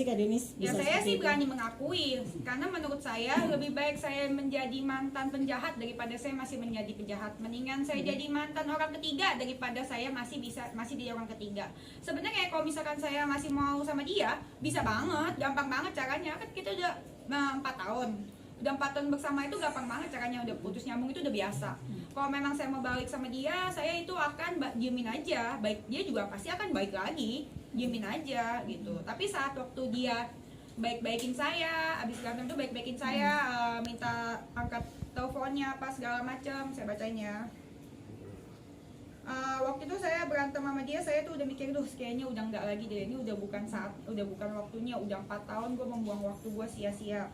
Kak Denis Ya saya sih berani mengakui, karena menurut saya lebih baik saya menjadi mantan penjahat daripada saya masih menjadi penjahat. Mendingan saya jadi mantan orang ketiga daripada saya masih jadi orang ketiga. Sebenarnya kalau misalkan saya masih mau sama dia, bisa banget, gampang banget caranya. Kan kita udah 4 tahun. Udah 4 tahun bersama itu gampang banget caranya, udah putus nyambung itu udah biasa. Kalau memang saya mau balik sama dia, saya itu akan diemin aja. Baik dia juga pasti akan balik lagi, diemin aja gitu. Tapi saat waktu dia baik-baikin saya, abis berantem tuh baik-baikin saya, minta angkat teleponnya apa segala macam, saya bacainnya. Waktu itu saya berantem sama dia, saya tuh udah mikir, duh kayaknya udah nggak lagi deh, ini udah bukan waktunya, udah 4 tahun gue membuang waktu gue sia-sia.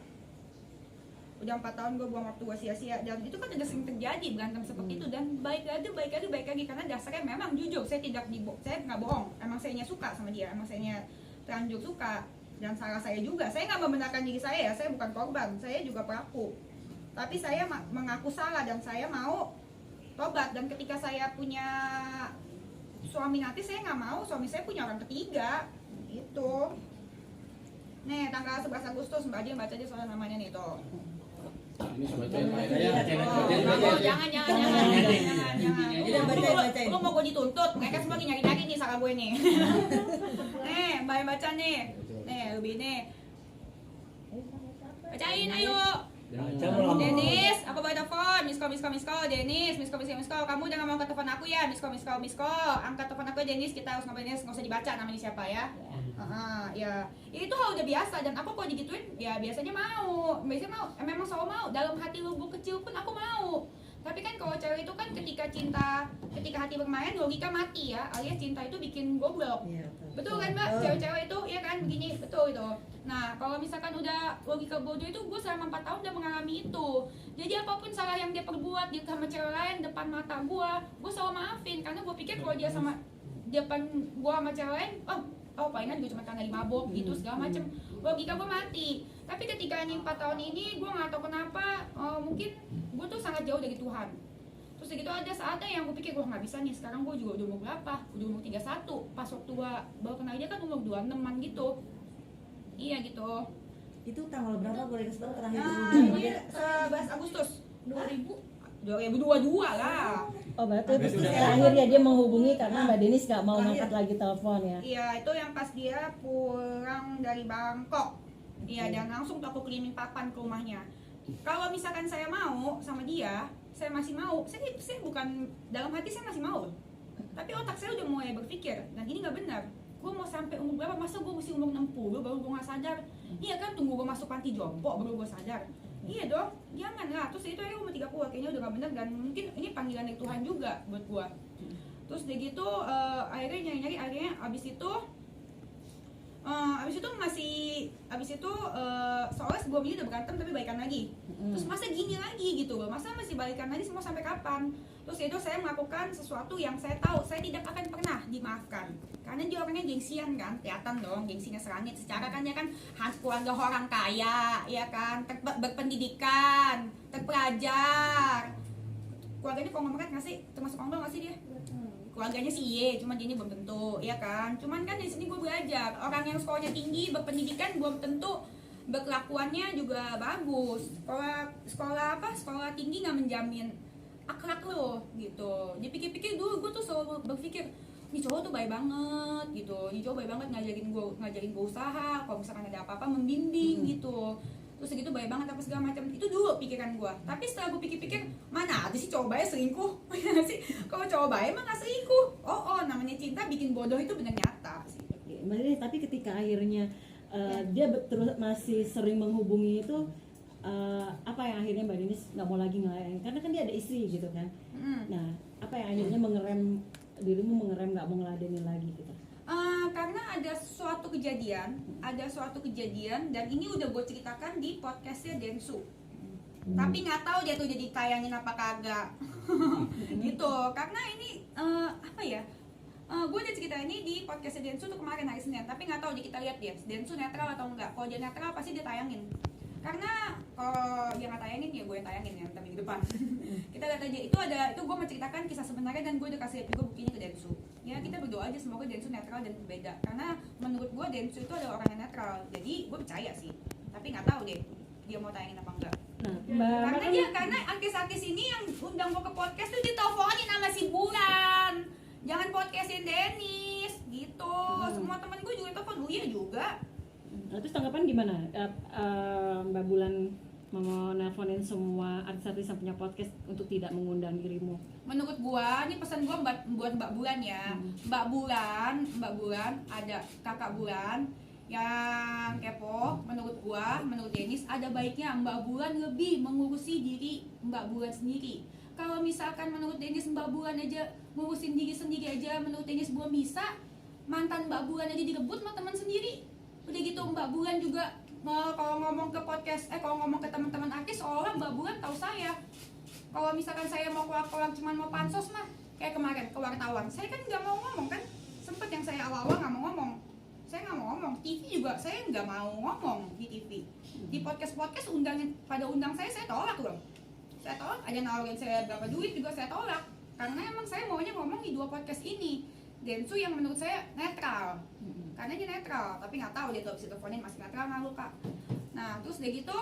Udah 4 tahun gue buang waktu gue sia-sia, dan itu kan udah sering terjadi berantem seperti itu, dan baik lagi karena dasarnya memang jujur, saya nggak bohong, emang saya suka sama dia, emang saya terlanjur suka, dan salah saya juga, saya nggak membenarkan diri saya bukan korban, saya juga pelaku, tapi saya mengaku salah dan saya mau tobat. Dan ketika saya punya suami nanti, saya nggak mau suami saya punya orang ketiga gitu. Nih tanggal 11 Agustus Mbak Adi baca aja soal namanya nih tuh. Ini bacain Jangan. Lu mau gue dituntut? Mereka semua nyari-nyari nih salah gue nih. Nih, Mbak baca nih. Nih, lebih nih. Bacain ayo. Denis, apa bawa telepon? Miss call. Denis, miss call. Kamu jangan mau ke telepon aku ya. Miss call. Angkat telepon aku ya Denis. Kita harus ngapain Denis? Nggak usah dibaca namanya siapa ya. Ya itu hal udah biasa, dan aku kalau digituin ya biasanya mau, memang selalu mau, dalam hati lubuk kecil pun aku mau. Tapi kan kalau cewek itu kan ketika hati bermain logika mati ya, alias cinta itu bikin goblok. Betul kan Mbak? Cewek-cewek itu ya kan begini, betul itu. Nah kalau misalkan udah logika bodoh itu, gue selama 4 tahun udah mengalami itu. Jadi apapun salah yang dia perbuat dia sama cewek lain depan mata gue selalu maafin, karena gue pikir kalau dia sama depan gue sama cewek lain, palingan gue cuma karena mabok gitu segala macem, logika gue mati. Tapi ketika ini 4 tahun ini gue nggak tahu kenapa, mungkin gue tuh sangat jauh dari Tuhan. Terus gitu ada saatnya yang gue pikir gue nggak bisa nih, sekarang gue juga udah umur berapa, udah umur 31. Pas waktu gue baru kenal dia kan umur 26 gitu. Iya gitu. Itu tanggal berapa boleh kasih tahu terakhir? Ini 11 Agustus 2022 lah. Oh berarti terakhir ya dia menghubungi karena Mbak Denis nggak mau ngangkat lagi telepon ya? Iya itu yang pas dia pulang dari Bangkok. Iya dan langsung aku kirimin papan ke rumahnya. Kalau misalkan saya mau sama dia, saya masih mau. Saya bukan dalam hati saya masih mau. Tapi otak saya udah mulai berpikir, dan ini nggak benar. Gue mau sampai umur berapa? Masa gue mesti umur 60 baru gue nggak sadar? Iya kan, tunggu gue masuk panti jompo baru gue sadar. Iya dong, jangan lah. Terus itu akhirnya umur 30 kayaknya udah gak bener, dan mungkin ini panggilan dari Tuhan juga buat gua. Terus udah gitu akhirnya nyari-nyari, akhirnya abis itu soalnya sebelumnya udah berantem tapi baikan lagi. Terus masa gini lagi gitu loh, masa masih balikan lagi semua sampai kapan? Terus itu saya melakukan sesuatu yang saya tahu saya tidak akan pernah dimaafkan, karena dia orangnya gengsian kan, kelihatan dong gengsinya serangit. Secara kan dia kan keluarga orang kaya ya kan, berpendidikan, terpelajar, keluarganya konglomerat nggak sih, termasuk konglomerat nggak sih dia? Keluarganya sih iya, cuman dia ini belum tentu ya kan. Cuman kan di sini gue belajar, orang yang sekolahnya tinggi berpendidikan belum tentu berkelakuannya juga bagus. Sekolah tinggi nggak menjamin akhlak lo gitu. Dipikir-pikir dulu gue tuh selalu berpikir, nih cowok tuh baik banget gitu, nih cowok baik banget ngajarin gue usaha, kalau misalkan ada apa-apa membimbing gitu. Terus segitu baik banget apa segala macam, itu dulu pikiran gue. Tapi setelah gue pikir-pikir, mana ada sih cowok baik selingkuh? Sih kalau cowok baik emang nggak selingkuh. Namanya cinta bikin bodoh itu benar nyata sih. Tapi ketika akhirnya dia terus masih sering menghubungi itu, apa yang akhirnya Mbak Denis nggak mau lagi ngelayan? Karena kan dia ada istri gitu kan. Nah, apa yang akhirnya dirimu mengerem nggak mau ngeladenin lagi gitu? Karena ada suatu kejadian dan ini udah gue ceritakan di podcastnya Densu. Tapi nggak tahu dia tuh jadi tayangin apa kagak. Gitu. Karena ini gue udah cerita ini di podcastnya Densu tuh kemarin hari Senin. Tapi nggak tahu, kita lihat dia Densu netral atau enggak. Kalau dia netral pasti dia tayangin. Karena kalau dia nggak tayangin ya gue yang tayangin ya minggu depan. Kita lihat aja, itu gue menceritakan kisah sebenarnya dan gue udah kasih juga buktinya ke Densu. Ya kita berdoa aja semoga Densu netral dan berbeda. Karena menurut gue Densu itu adalah orang yang netral. Jadi gue percaya sih. Tapi nggak tahu deh dia mau tayangin apa enggak. Nah, Karena artis-artis ini yang undang gue ke podcast tuh diteleponin sama si Bulan. Jangan podcastin Dennis gitu. Semua temen gue juga telepon, Uya juga. terus tanggapan gimana? Mbak Bulan mau nelponin semua artis-artis yang punya podcast untuk tidak mengundang dirimu. Menurut gua, ini pesan gua buat Mbak Bulan ya. Mbak Bulan ada kakak Bulan yang kepo. Menurut gua, menurut Dennis ada baiknya Mbak Bulan lebih mengurusi diri Mbak Bulan sendiri. Kalau misalkan menurut Dennis Mbak Bulan aja ngurusin diri sendiri aja, menurut Dennis belum bisa, mantan Mbak Bulan aja direbut sama teman sendiri. Udah gitu Mbak Bulan juga kalau ngomong ke podcast, kalau ngomong ke teman-teman artis, seolah Mbak Bulan tahu saya. Kalau misalkan saya mau keluar cuma mau pansos mah, kayak kemarin ke wartawan, saya kan nggak mau ngomong kan, sempet yang saya awal-awal nggak mau ngomong, saya nggak mau ngomong, TV juga saya nggak mau ngomong di TV, di podcast pada undang saya tolak loh, saya tolak, ada nawarin saya berapa duit juga saya tolak, karena emang saya maunya ngomong di 2 podcast ini. Densu yang menurut saya netral, karena dia netral, tapi nggak tahu dia tuh bisa teleponin masih netral nggak lu Kak. Nah terus dia gitu,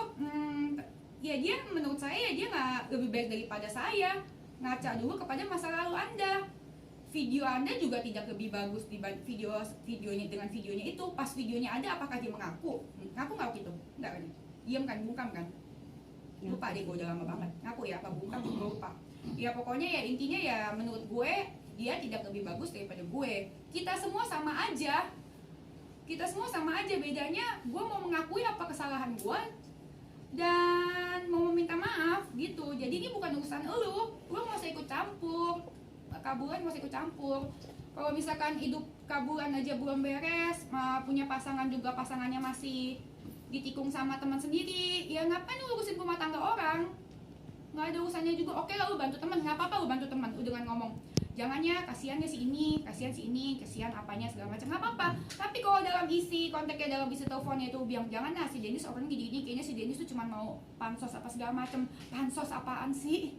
ya dia menurut saya ya dia nggak lebih baik daripada saya. Ngaca dulu kepada masa lalu Anda. Video Anda juga tidak lebih bagus dibanding videonya dengan videonya itu. Pas videonya ada apakah dia mengaku? Ngaku nggak gitu? Nggak kan? Diam kan? Bungkam kan? Lupa deh gue udah lama banget. Ngaku ya apa bungkam? Gue lupa. Ya pokoknya ya intinya ya menurut gue dia tidak lebih bagus daripada gue. Kita semua sama aja. Bedanya gue mau mengakui apa kesalahan gue dan mau meminta maaf gitu. Jadi ini bukan urusan lu mau usah ikut campur. Kabulan mau ikut campur. Kalau misalkan hidup kabulan aja belum beres, punya pasangan juga pasangannya masih ditikung sama teman sendiri, ya ngapain lu urusin rumah tangga orang? Nggak ada urusannya juga. Oke lah lu bantu teman, nggak apa-apa lu bantu teman. Udah dengan ngomong jangannya kasihannya si ini, kasihan apanya segala macam, nggak apa-apa. Tapi kalau dalam isi kontaknya, dalam isi teleponnya itu bilang jangan lah si Dennis orang gini, kayaknya si Dennis tuh cuma mau pansos apa segala macam. Pansos apaan sih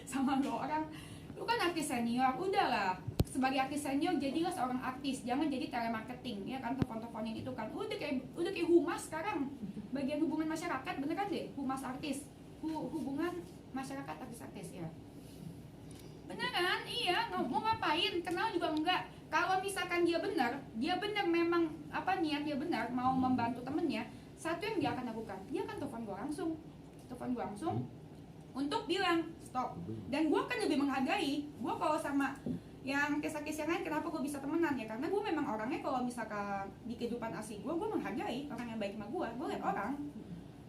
sama lo orang? Lu kan artis senior, udahlah. Sebagai artis senior jadilah seorang artis, jangan jadi telemarketing ya kan, telepon-teleponin itu kan. Udah kayak humas sekarang. Bagian hubungan masyarakat beneran deh, humas artis. Hubungan masyarakat artis-artis ya. Beneran, iya, mau ngapain, kenal juga enggak. Kalau misalkan dia benar memang niat dia benar mau membantu temennya, satu yang dia akan lakukan, dia akan telepon gue langsung untuk bilang stop. Dan gue akan lebih menghargai, gue kalau sama yang kes-kes yang lain kenapa gue bisa temenan ya, karena gue memang orangnya kalau misalkan di kehidupan asli gue menghargai orang yang baik sama gue lihat orang.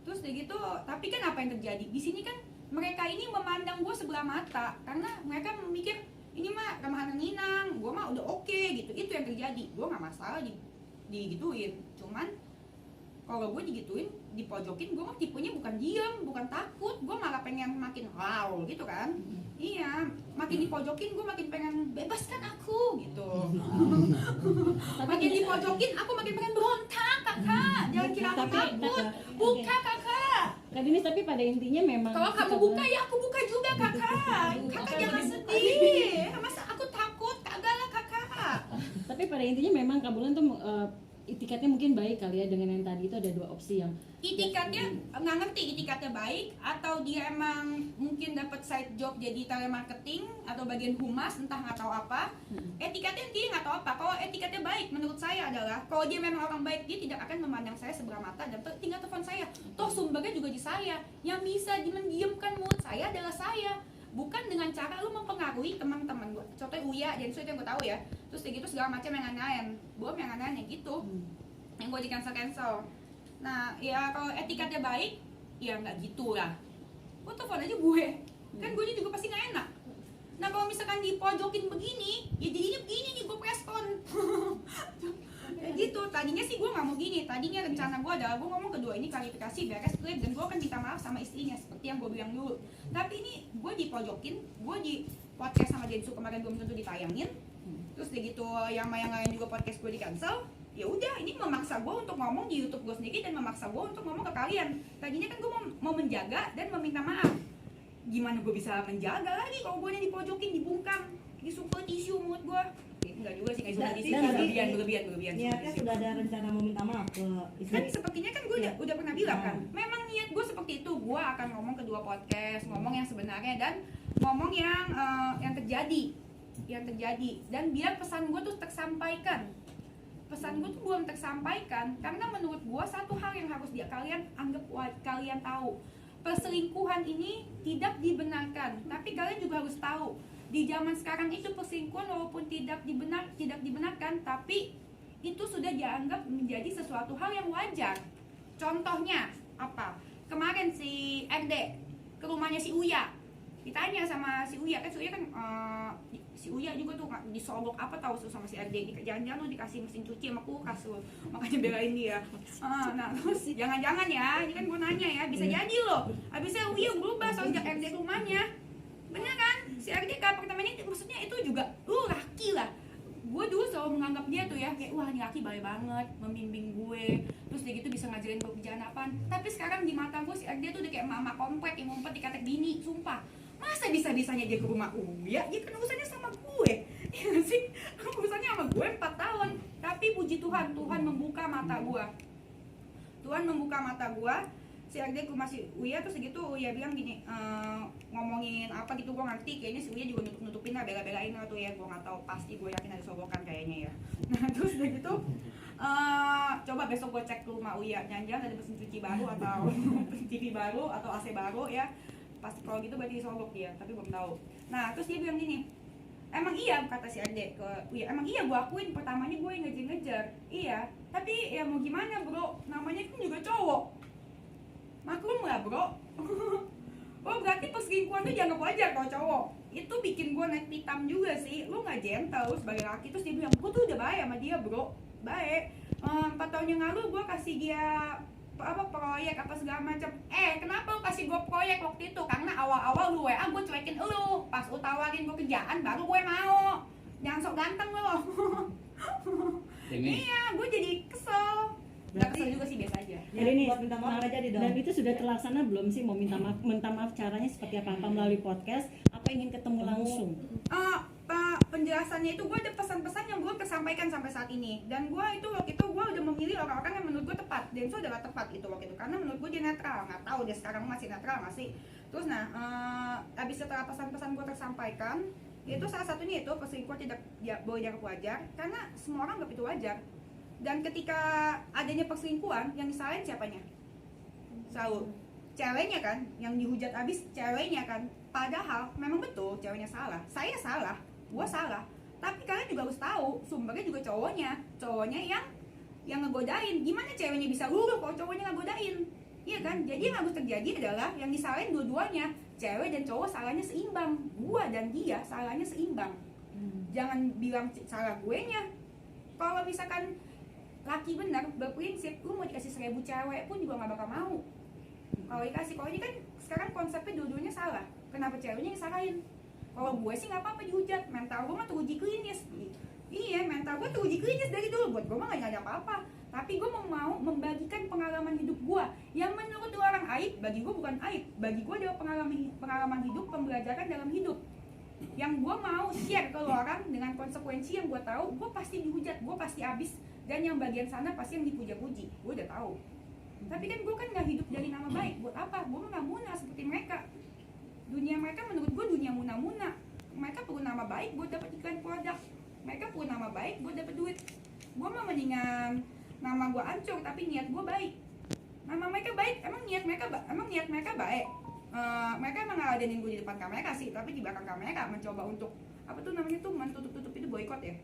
Terus kayak gitu, tapi kan apa yang terjadi di sini kan, mereka ini memandang gue sebelah mata karena mereka memikir ini mah remahan Ninang, gue mah udah oke gitu. Itu yang terjadi. Gue nggak masalah digituin, cuman kalau gue digituin, dipojokin, gue mah tipenya bukan diem, bukan takut, gue malah pengen makin wow gitu kan. Iya, makin dipojokin gue makin pengen bebaskan aku gitu. Makin dipojokin aku makin pengen berontak kakak, jangan kira aku takut, buka kakak. Kak Dennis, tapi pada intinya memang kalau kamu buka ya aku buka juga kakak. Kakak jangan sedih, masa aku takut, kagak lah kakak. Tapi pada intinya memang Kak Bulan tuh itikatnya mungkin baik kali ya, dengan yang tadi itu ada 2 opsi yang itikatnya nggak ngerti itikatnya baik atau dia emang mungkin dapat side job jadi telemarketing atau bagian humas, entah nggak tahu apa. Etikatnya dia nggak tahu apa. Kalau etikatnya baik menurut saya adalah kalau dia memang orang baik, dia tidak akan memandang saya sebelah mata dan tinggal telepon saya. Toh sumbernya juga di saya. Yang bisa mendiamkan mulut saya adalah saya, bukan dengan cara lu mempengaruhi teman-teman gue. Contohnya Uya, Densu itu yang gue tahu ya. Terus kayak gitu segala macam yang lain. Belum yang lain yang gitu. Yang gue di cancel. Nah, ya kalau etikatnya baik, ya nggak gitu lah. Gue telepon aja gue. Kan gue juga pasti nggak enak. Nah, kalau misalkan dipojokin begini, ya jadinya begini nih gue preskon. Ya gitu. Tadinya sih gue nggak mau gini. Tadinya rencana gue adalah gue ngomong kedua ini klarifikasi, beres klip, dan gue akan minta maaf sama istrinya seperti yang gue bilang dulu. Tapi ini gue dipojokin, gue di podcast sama Densu kemarin belum tentu ditayangin. Terus kayak gitu, yang lain juga podcast gue di cancel. Ya udah, ini memaksa gue untuk ngomong di YouTube gue sendiri dan memaksa gue untuk ngomong ke kalian. Tadinya kan gue mau menjaga dan meminta maaf. Gimana gue bisa menjaga lagi kalau gue dipojokin, dibungkam, disumpel tisu mulut gue? Enggak juga sih, enggak Berarti sih, berlebihan. Niatnya sudah ada rencana mau minta maaf ke istri. Kan sepertinya kan gue udah pernah bilang kan, memang niat gue seperti itu. Gue akan ngomong kedua podcast, ngomong yang sebenarnya dan ngomong yang terjadi dan biar pesan gue tuh tersampaikan. Pesan gue tuh belum tersampaikan karena menurut gue satu hal yang harus kalian anggap, kalian tahu, perselingkuhan ini tidak dibenarkan. Tapi kalian juga harus tahu di zaman sekarang itu perselingkuhan walaupun tidak dibenarkan, tapi itu sudah dianggap menjadi sesuatu hal yang wajar. Contohnya apa? Kemarin si RD ke rumahnya si Uya, ditanya sama si Uya kan, si Uya juga tuh disogok apa tahu sama si RD, jangan-jangan lu dikasih mesin cuci sama kulkas lu, makanya belain dia. Nah terus jangan-jangan ya, ini kan gue nanya ya, bisa jadi loh abisnya Uya berubah sejak RD ke rumahnya, bener kan? Si RD ke apartemennya, maksudnya itu juga lu laki lah. Gue dulu selalu menganggap dia tuh ya kayak wah ini laki baik banget, membimbing gue, terus dia gitu bisa ngajarin gue kerjaan apaan. Tapi sekarang di mata gue si RD tuh udah kayak mama komplek yang ngumpet di katek bini, sumpah. Masa bisa-bisanya dia ke rumah Uya? Ya kan urusannya sama gue, ya gak sih? Urusannya sama gue 4 tahun. Tapi puji Tuhan, Tuhan membuka mata gue. Si RD ke rumah si Uya, terus gitu Uya bilang gini, ngomongin apa gitu gue ngerti. Kayaknya si Uya juga nutup-nutupin lah, bela-belain lah tuh ya. Gue gak tahu, pasti gue yakin ada sogokan kayaknya ya. Nah terus udah gitu, coba besok gue cek ke rumah Uya, jangan-jangan ada mesin cuci baru atau TV baru atau AC baru ya. Pasti kalau gitu berarti disogok dia, tapi belum tahu. Nah terus dia bilang gini, emang iya, kata si Ade ke Uya, emang iya gue akuin pertamanya gue ngejar-ngejar, iya, tapi ya mau gimana bro, namanya kan juga cowok, maklum lah bro. Oh berarti perselingkuhan tuh dianggap wajar kalau cowok. Itu bikin gue naik pitam juga sih, lu gak gentle sebagai laki. Terus dia bilang, gue tuh udah baik sama dia bro, baik. 4 tahun yang lalu gue kasih dia proyek apa segala macam. Kenapa lu kasih gue proyek waktu itu? Karena awal-awal lu WA gue cuekin lu, pas lu tawarin gue kerjaan baru gue mau. Jangan sok ganteng lu. Iya, gue jadi kesel. Gak kesel juga sih, biasa aja. Ya, buat minta maaf aja di Dan itu sudah terlaksana belum sih? Mau minta maaf caranya seperti apa melalui podcast? Apa ingin ketemu langsung? Penjelasannya itu gue ada pesan-pesan yang belum tersampaikan sampai saat ini. Dan gue itu waktu itu gue udah memilih orang-orang yang menurut gue tepat. Dan itu adalah tepat itu waktu itu, karena menurut gue dia netral. Nggak tahu dia sekarang masih netral masih. Terus habis setelah pesan-pesan gue tersampaikan, itu salah satunya itu perselingkuhan tidak boleh dianggap wajar, karena semua orang anggap itu wajar. Dan ketika adanya perselingkuhan, yang disalahin siapanya? Selalu ceweknya kan, yang dihujat abis ceweknya kan. Padahal memang betul ceweknya salah, saya salah, gua salah. Tapi kalian juga harus tahu sumbernya juga cowoknya yang ngegodain. Gimana ceweknya bisa luluh kalau cowoknya ngegodain? Iya kan? Jadi yang harus terjadi adalah yang disalahin dua-duanya, cewek dan cowok salahnya seimbang. Gua dan dia salahnya seimbang. Jangan bilang salah gue nya. Kalau misalkan laki benar berprinsip, lu mau dikasih 1000 cewek pun juga gak bakal mau. Kalau ini kan sekarang konsepnya dua-duanya salah. Kenapa ceweknya yang salahin? Kalau gue sih gak apa-apa dihujat, mental gue mah teruji klinis. Iya, mental gue teruji klinis dari dulu. Buat gue mah gak ada apa-apa. Tapi gue mau membagikan pengalaman hidup gue yang menurut orang aib, bagi gue bukan aib. Bagi gue adalah pengalaman hidup, pembelajaran dalam hidup yang gue mau share ke orang dengan konsekuensi yang gue tahu. Gue pasti dihujat, gue pasti habis. Dan yang bagian sana pasti yang dipuja-puji, gue udah tahu. Tapi kan gue kan gak hidup dari nama baik. Buat apa? Gue gak muna seperti mereka. Dunia mereka menurut gue dunia muna-muna. Mereka perlu nama baik buat dapat iklan produk. Mereka perlu nama baik buat dapat duit. Gue mah mendingan nama gue hancur tapi niat gue baik. Nama mereka baik, emang niat mereka baik. Mereka emang ngeladenin gue di depan kamera sih, tapi di belakang kamera mencoba untuk apa tuh namanya tuh, mentutup-tutup itu boykot ya?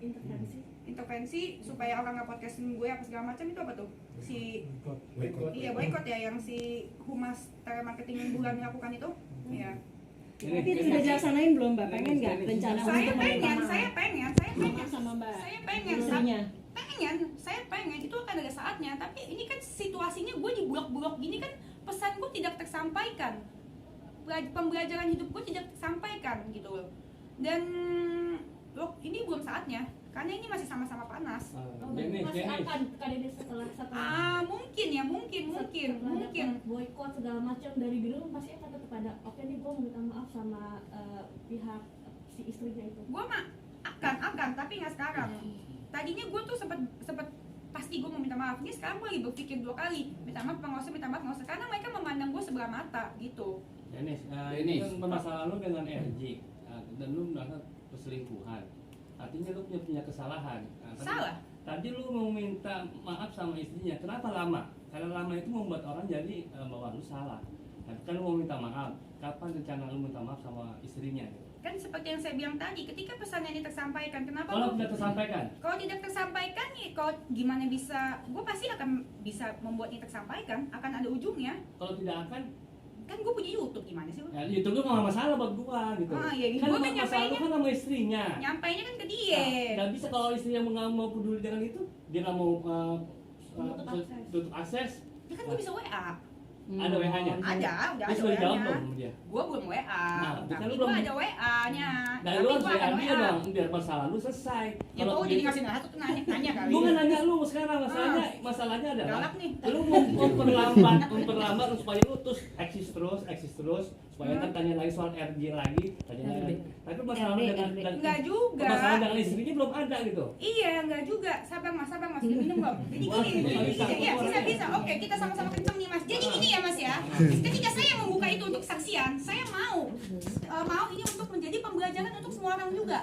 Intervensi supaya orang nggak podcastin gue apa segala macam. Itu apa tuh? Iya boykot ya, yang si humas telemarketing bulan melakukan itu. Iya. Tapi itu sudah dilaksanain belum Mbak? Pengen nggak rencana untuk Saya pengen sama Mbak? Saya pengen, itu akan ada saatnya. Tapi ini kan situasinya gue di blok-blok gini kan, pesan gue tidak tersampaikan, pembelajaran hidup gue tidak tersampaikan gitu loh. Dan loh, ini belum saatnya karena ini masih sama-sama panas. Masih akan Denis setelah mungkin boykot segala macam dari dulu masih akan tetap ada. Oke nih, gue mau minta maaf sama pihak si istrinya itu. Gue mah akan, tapi nggak sekarang. Tadinya gue tuh sempet pasti gue mau minta maaf. Ini sekarang gue lagi berpikir 2 kali, minta maaf, nggak usah, karena mereka memandang gue sebelah mata gitu. Denis, Denis. itu kan masalah lu dengan RJ dan lu merasa perselingkuhan. Artinya lu punya kesalahan. Salah. Tadi lu mau minta maaf sama istrinya, kenapa lama? Karena lama itu membuat orang jadi bahwa lu salah. Nah, kan lu mau minta maaf, kapan rencana lu minta maaf sama istrinya? Kan seperti yang saya bilang tadi, ketika pesannya ini tersampaikan, kenapa Kalau gua- tidak tersampaikan, kalau tidak tersampaikan nih, kalau gimana bisa, gue pasti akan bisa membuat ini tersampaikan, akan ada ujungnya. kalau tidak akan, Kan gue punya YouTube, gimana sih lu? ya itu lu nggak masalah buat gua gitu. Ah, iya, Kan gua kan masalah lu nyampainya- kan sama istrinya. Nyampainya kan ke Nah, dia. nggak bisa kalau istrinya nggak mau peduli dengan itu, dia nggak mau tutup akses. Ya kan gue bisa WA. Ada WA-nya? Udah Dia ada sudah dijawab WA-nya. belum sama dia? Gue belum WA, Nah, tapi kan lu gue belum- ada WA-nya. Nah, Tapi lu harus gua akan WA dia dong, biar masalah lu selesai. Ya kok jadi ngasih nasihat tuh nanya kali. Gua nggak nanya lu sekarang, masalahnya adalah Galak nih. lu memperlambat supaya lu terus eksis terus supaya ntar tanya lagi soal RJ lagi, tanya lagi. Tapi masalah lu dengan Enggak juga. masalah dengan istrinya belum ada gitu. Iya, enggak juga. Sabar mas, udah minum belum? Jadi gini, ya bisa. Oke, kita sama-sama kenceng nih mas. Jadi gini ya mas ya. Ketika saya membuka itu untuk kesaksian, saya mau ini untuk menjadi pembelajaran untuk semua orang juga.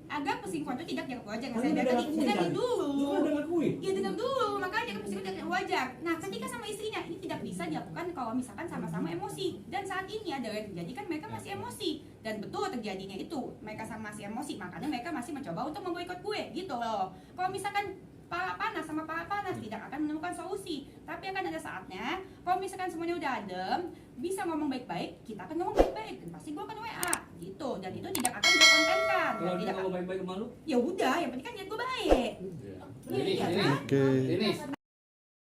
Agar perselingkuhan itu tidak dianggap wajar. Saya bilang tadi, dengar dulu. Lu kan udah ngakui. Ya dengar dulu, makanya kan perselingkuhan tidak wajar. Nah, ketika sama istrinya ini tidak bisa dilakukan kalau misalkan sama-sama emosi. Dan saat ini adalah yang terjadi kan mereka masih emosi. Dan betul terjadinya itu, mereka sama masih emosi, makanya mereka masih mencoba untuk memboikot gue gitu loh. Kalau misalkan pala panas sama pala panas tidak akan menemukan solusi. Tapi akan ada saatnya, kalau misalkan semuanya udah adem, bisa ngomong baik-baik, kita akan ngomong baik-baik dan pasti gue akan WA gitu. Dan itu tidak akan gue kontenkan. Kalau dia ngomong baik-baik sama lu, Ya udah, yang penting kan niat gue baik. Denis, Iya Denis. kan? Oke. Denis.